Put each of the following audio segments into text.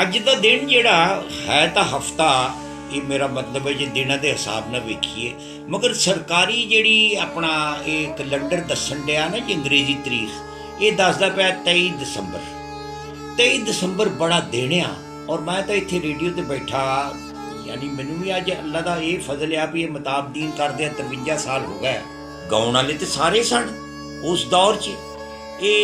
अज का दिन जिहड़ा है तो हफ्ता ये मेरा मतलब है जो दिनों के हिसाब न वेखीए, मगर सरकारी जिहड़ी अपना ये कैलेंडर दसन दिया ना जी अंग्रेजी तरीक ये दसदा पाया 23 दिसंबर। 23 दिसंबर बड़ा दिन आ और मैं तो इत्थे रेडियो ते बैठा, यानी मैनू भी अज अल्लाह का ये फजल आ भी ये मुताबदीन करदे 53 साल हो गए। गाउण वाले तो सारे सन उस दौर च, ये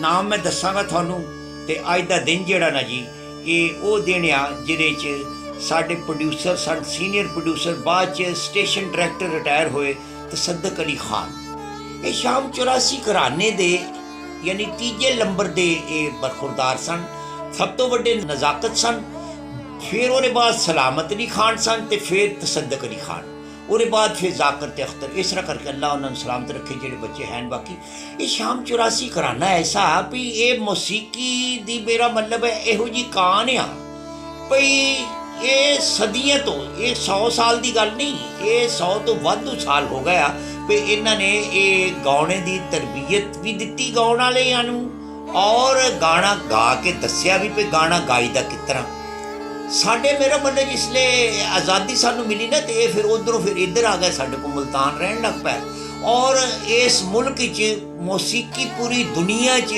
नाम मैं दसांगा थानू। ते अज दा दिन जिहड़ा ना जी ये वो दिन आ जिहदे च साडे प्रोड्यूसर सन, सीनियर प्रोड्यूसर बाद च स्टेशन डायरैक्टर रिटायर होए तसद्दक अली खान। ये शाम 84 घराने दे यानी तीजे नंबर दे ये बरखुरदार सन। सब तो वड्डे नज़ाकत सन, फिर उसके बाद सलामत अली खान सन, तो फिर तसद्दक अली खान, उसके बाद फिर जाकर ते अख्तर। इस तरह करके अल्लाह उन्होंने सलामत रखे जेडे बच्चे हैं। बाकी ये शाम 84 घराना ऐसा भी ये मौसीकी दी मेरा मतलब है यहो जी कान आ भई ये सदियां तो, ये 100 साल की गल नहीं, ये 100 तो वाधू साल हो गया भी इन्होंने ये गाने की तरबियत भी दी गाने वाले और गाना गा के दसिया भी भी गाना गाईदा किस तरह। साडे मेरा मतलब जिसले आज़ादी सानू मिली ना तो ये फिर उधरों फिर इधर आ गए, साडे को मुल्तान रहन लग पाए और इस मुल्क च मौसीकी पूरी दुनिया च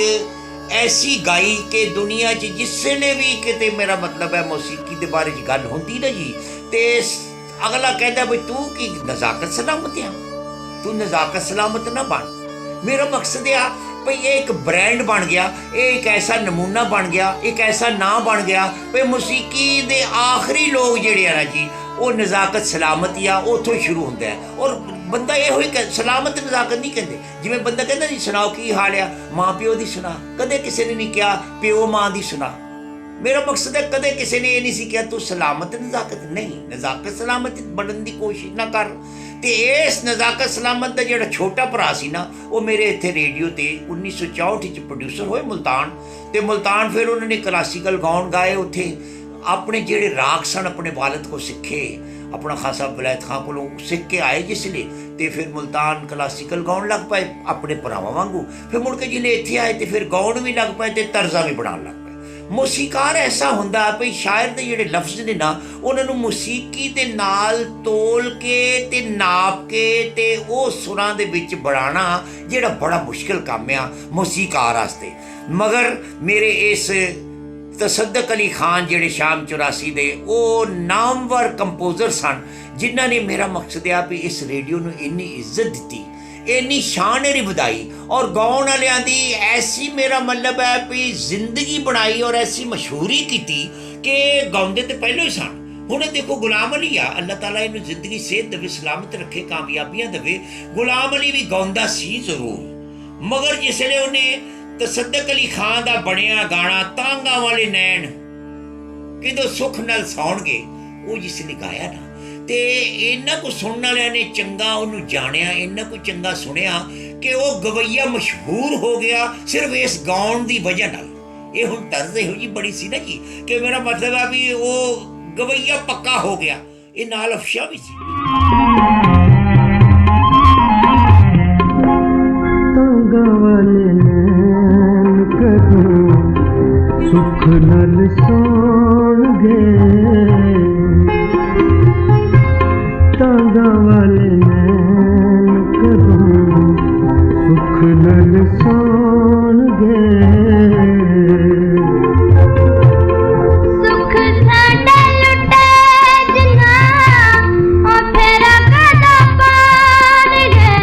ऐसी गाई के दुनिया च जिसले भी किते मेरा मतलब है मौसीकी के बारे च गल होंदी ना जी तो अगला कहता भाई तू की नज़ाकत सलामत आ, तू नज़ाकत सलामत ना बन। मेरा मकसद आ भाई ये एक ब्रांड बन गया, ये एक ऐसा नमूना बन गया, एक ऐसा नाम बन गया भाई मौसीकी दे आखिरी लोग जिहड़े आ ना जी वो नज़ाकत सलामत आ उतों शुरू होंदा है। और बंदा ये होई सलामत नज़ाकत नहीं कहते, जिवें बंदा कहता जी सुनाओ की हाल आ, माँ प्यो दी सुना, कदे किसी ने नहीं कहा प्यो माँ दी सुना। मेरा मकसद है कदे किसी ने ये नहीं सी कहा तू सलामत नज़ाकत नहीं, नज़ाकत सलामत बनने की कोशिश ना कर। तो इस नज़ाकत सलामत का जो छोटा भरा सी ना वो मेरे इत्थे रेडियो ते 1964 प्रोड्यूसर होए मुल्तान। तो मुल्तान फिर उन्होंने क्लासीकल गाउन गाए उत्थे, अपने जेड़े राग सन अपने वालद को सीखे, अपना खासा वलायत खां को सीख के आए जिसले तो फिर मुल्तान क्लासीकल गाउन लग पाए अपने भरावां वांगू। फिर मुड़ के जिले इत्थे आए तो फिर गाउन भी लग पाए तो तर्जा भी बनाने लग पाए। मौसीकार ऐसा होंदा भई शायर दे जिहड़े लफ्ज़ ने ना उन्होंने मौसीकी दे नाल तोल के ते नाप के ते वो सुरां दे विच बनाना जिहड़ा बड़ा मुश्किल काम आ मौसीकार वास्ते। मगर मेरे इस तसद्दक अली खान जिहड़े शाम 84 दे वो नामवर कंपोजर सन जिन्हां ने मेरा मकसद आ भी इस रेडियो नूं इन्नी इज्जत दी, इन्नी शान इहदी वधाई और गाउण वालियां दी ऐसी मेरा मतलब है भी जिंदगी बनाई और ऐसी मशहूरी की कि गाउंदे तो पहलों ही सन। हुण देखो गुलाम अली आ, अल्लाह ताला इन्हूं जिंदगी सेहत देवे, सलामत रखे, कामयाबियां देवे। गुलाम अली भी गाउंदा सी जरूर, मगर जिसले उन्हें तसद्दक अली खान दा बनिया गाना तांगा वाले नैन किदों सुख नाल सौणगे वो जिसने गाया ना ते इन्हां को सुनने वालियां ने चंगा उन्होंने जानिया, इन्हां को चंगा सुनिया कि वो गवैया मशहूर हो गया सिर्फ इस गाउन की वजह नाल। ये हुण तर्ज इहो जी बड़ी सी ना जी कि मेरा मतलब है भी वो गवैया पक्का हो गया, ये नाल अफशा भी सी। सुख नल सोण गए तांगा वाले नैन कदों सुख नल सोण गए। सुख साडा लुटे जिन्ना ओ फेरा कदा पाड़ गए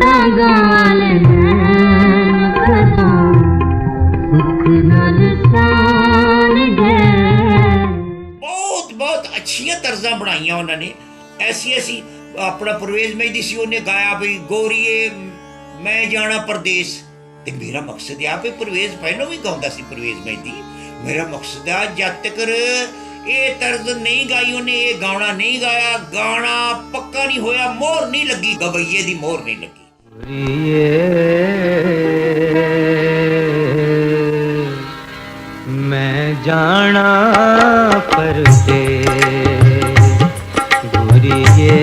तांगा वाले नैन कदों सुख नल सोण गए। बहुत बहुत अच्छियां तर्जा बनाइया उन्होंने, ऐसी ऐसी अपना परवेज मेहदी सी उन्हें गाया भाई गोरीए मैं जाना परदेस। ते मेरा मकसद आ भी परवेज पहलों भी गाउंदा सी परवेज मेहदी। मेरा मकसद आ जब तक ये तर्ज नहीं गाई उन्हें, ये गाना नहीं गाया, गाना पक्का नहीं होया, मोहर नहीं लगी, गवैये दी मोहर नहीं लगी। मैं जाना परदेस गुरिये,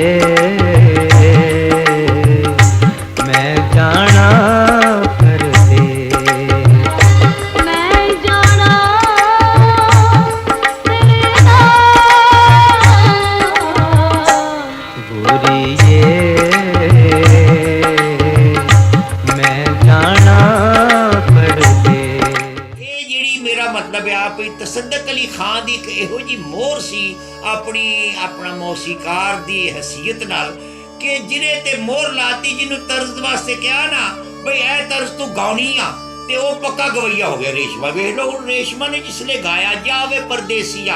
मैं जाना परदेस, मैं जाना अपना मौसीकार दी हैसीयत नाल कि जिन्हें ते मोहर लाती, जिन्हों तर्ज वास्ते कहा ना बई ए तर्ज तू गाउनी आ, ते वो पक्का गवैया हो गया रेशमा। वेख लो हुण रेशमा ने जिसले गाया जावे परदेसिया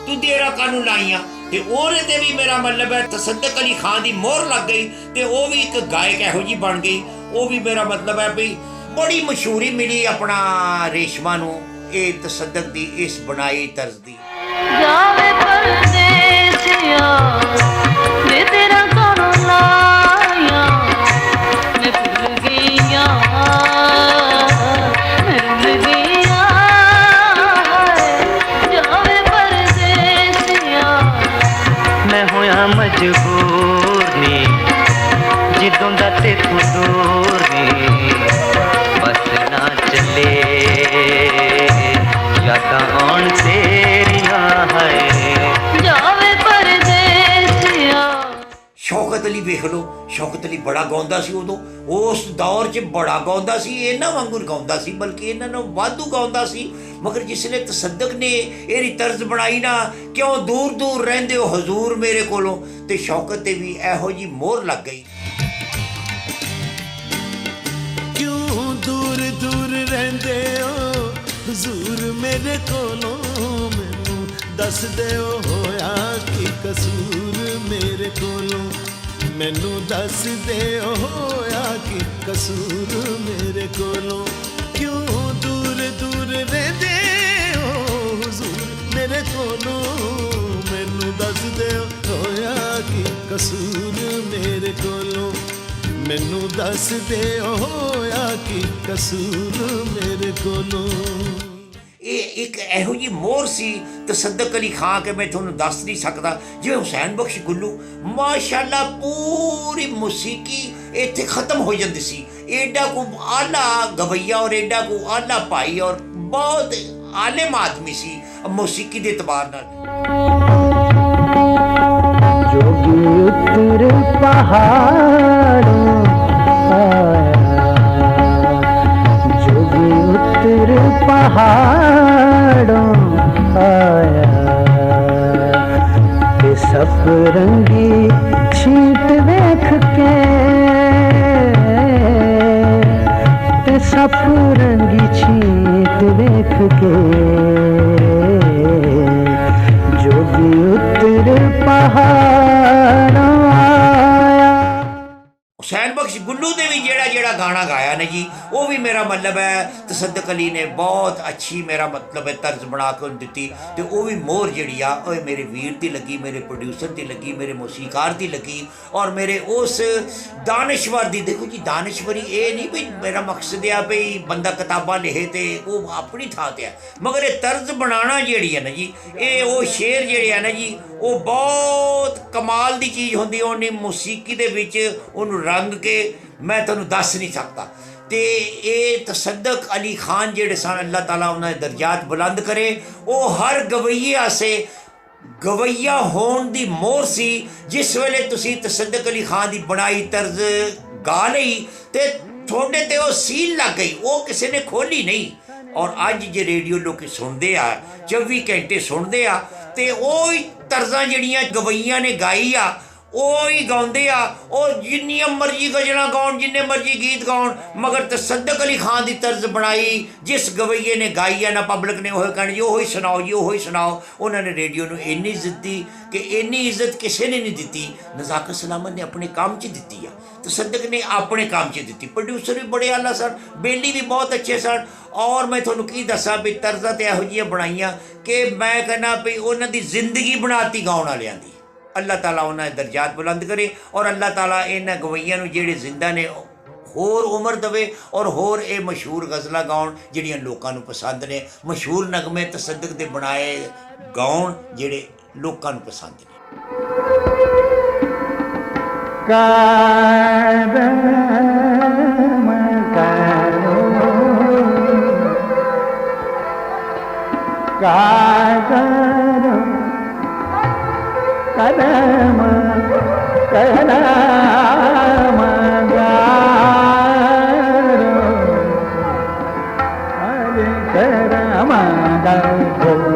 तू देरा कानू लाइया, ते ओहदे ते भी मेरा मतलब है तसद्दक अली खान दी मोहर लग गई, ते वो भी एक गायक इहो जी बन गई। वो भी मेरा मतलब है भी बड़ी मशहूरी मिली अपना रेशमा नू ये तसद्दक दी इस बनाई तर्ज दी। जावे परदेसिया वे तेरा कौन लाया, मैं भूल गईया मैं भूल गईया। जावे परदेसिया मैं होया मजबूर नी जिदों दा ते तू दूर नी, बस ना चले यादां आउण तेरियां है। जावे परदेसिया। शौकत अली वेख लो, शौकत अली बड़ा गाउंदा सी उदों, उस दौर च बड़ा गाउंदा सी, इन्हां वांगू गाउंदा सी बल्कि इन्हां नालों वाधू गाउंदा सी। मगर जिसले तसद्दक ने एरी तर्ज बनाई ना क्यों दूर दूर रहिंदे हो हजूर मेरे कोलों, ते शौकत ते भी इहो जी मोहर लग गई। क्यों दूर दूर रहंदे हो हुजूर मेरे कोलों, मैनू दस दे होया की कसूर मेरे कोलों, मैनू दस दे होया की कसूर मेरे कोलों। क्यों दूर दूर रहंदे हो हुजूर मेरे कोलों, मैनू दस दे होया की कसूर मेरे कोलों, मैनू दस दे होया की कसूर मेरे कोलों। ये एक इहो जी मोहर सी तसद्दक अली खान के मैं तुहानूं दस नहीं सकता। जिवें हुसैन बख्श गुल्लू माशाअल्लाह पूरी मौसीकी इत्थे खत्म हो जाती सी, एडा को आला गवैया और एडा को आला भाई और बहुत आलिम आदमी सी मौसीकी के एतबार नाल। जोगी उतर पहाड़ों आया, जोगी उतर पहाड़ों आया, ते सतरंगी छींट देख के, ते सतरंगी छींट देख के, जोगी उतर पहाड़ों आया। हुसैन बख्श गुल्लू ने भी जेड़ा जेड़ा गाना गाया ना जी, वो भी मेरा मतलब है तसद्दक अली ने बहुत अच्छी मेरा मतलब है तर्ज बना के दी, तो वो भी मोहर जी आ मेरे वीर की लगी, मेरे प्रोड्यूसर की लगी, मेरे मौसीकार की लगी और मेरे उस दानश्वर की। देखो जी दानश्वरी ये नहीं भी मेरा मकसद आ भी बंदा किताबां लिखे तो वो अपनी थां ते है, मगर ये तर्ज बनाना जी है ना जी, ये वो शेर जे है ना जी वो बहुत कमाल की चीज़ होंदी, उन्हें मौसीकी दे विच उन्होंने रंग के मैं तुहानूं दस नहीं सकता। तो ये तसद्दक अली खान जेड़े सन अल्लाह ताला उन्हें दर्जात बुलंद करे, वो हर गवैये आसे गवैया होने की मोहर सी। जिस वेले तुसी तसद्दक अली खान की बनाई तर्ज गा लई ते थोड़े ते वो सील लग गई, वो किसी ने खोली नहीं। और अज जे रेडियो लोग सुनते आ 24 घंटे सुनते आ ते वो तर्जा जड़ियाँ गवैया ने गाई आ ਉਹ ਹੀ ਗਾਉਂਦੇ ਆ, ਉਹ ਜਿੰਨੀਆਂ ਮਰਜ਼ੀ ਗਜ਼ਲਾਂ ਗਾਉਣ ਜਿੰਨੇ ਮਰਜ਼ੀ ਗੀਤ ਗਾਉਣ, ਮਗਰ ਤਸੱਦਕ ਅਲੀ ਖਾਨ ਦੀ ਤਰਜ਼ ਬਣਾਈ ਜਿਸ ਗਵਈਏ ਨੇ ਗਾਈ ਆ ਨਾ ਪਬਲਿਕ ਨੇ ਉਹ ਕਹਿਣ ਜੀ ਉਹੀ ਸੁਣਾਓ ਜੀ ਉਹੀ ਸੁਣਾਓ। ਉਹਨਾਂ ਨੇ ਰੇਡੀਓ ਨੂੰ ਇੰਨੀ ਇੱਜ਼ਤ ਦਿੱਤੀ ਕਿ ਇੰਨੀ ਇੱਜ਼ਤ ਕਿਸੇ ਨੇ ਨਹੀਂ ਦਿੱਤੀ। ਨਜ਼ਾਕਤ ਸਲਾਮਤ ਨੇ ਆਪਣੇ ਕੰਮ 'ਚ ਦਿੱਤੀ ਆ, ਤਸੱਦਕ ਨੇ ਆਪਣੇ ਕੰਮ 'ਚ ਦਿੱਤੀ। ਪ੍ਰੋਡਿਊਸਰ ਵੀ ਬੜੇ ਆਲਾ ਸਨ, ਬੇਲੀ ਵੀ ਬਹੁਤ ਅੱਛੇ ਸਨ। ਔਰ ਮੈਂ ਤੁਹਾਨੂੰ ਕੀ ਦੱਸਾਂ ਵੀ ਤਰਜ਼ਾਂ ਤੇ ਇਹੋ ਜਿਹੀਆਂ ਬਣਾਈਆਂ ਕਿ ਮੈਂ ਕਹਿੰਦਾ ਵੀ ਉਹਨਾਂ ਦੀ ਜ਼ਿੰਦਗੀ ਬਣਾਤੀ ਗਾਉਣ ਵਾਲਿਆਂ ਦੀ। अल्लाह ताला उन्हें दर्जात बुलंद करे और अल्लाह ताला इन्होंने गवैया जेड़े जिंदा ने होर उम्र देवे और होर ये मशहूर गज़लां गाउण जिहड़ियां लोकां नूं पसंद ने, मशहूर नगमे तसद्दक दे बनाए गाउण जिहड़े लोकां नूं पसंद ने। कदम कदम गारो, अरे करम गारो।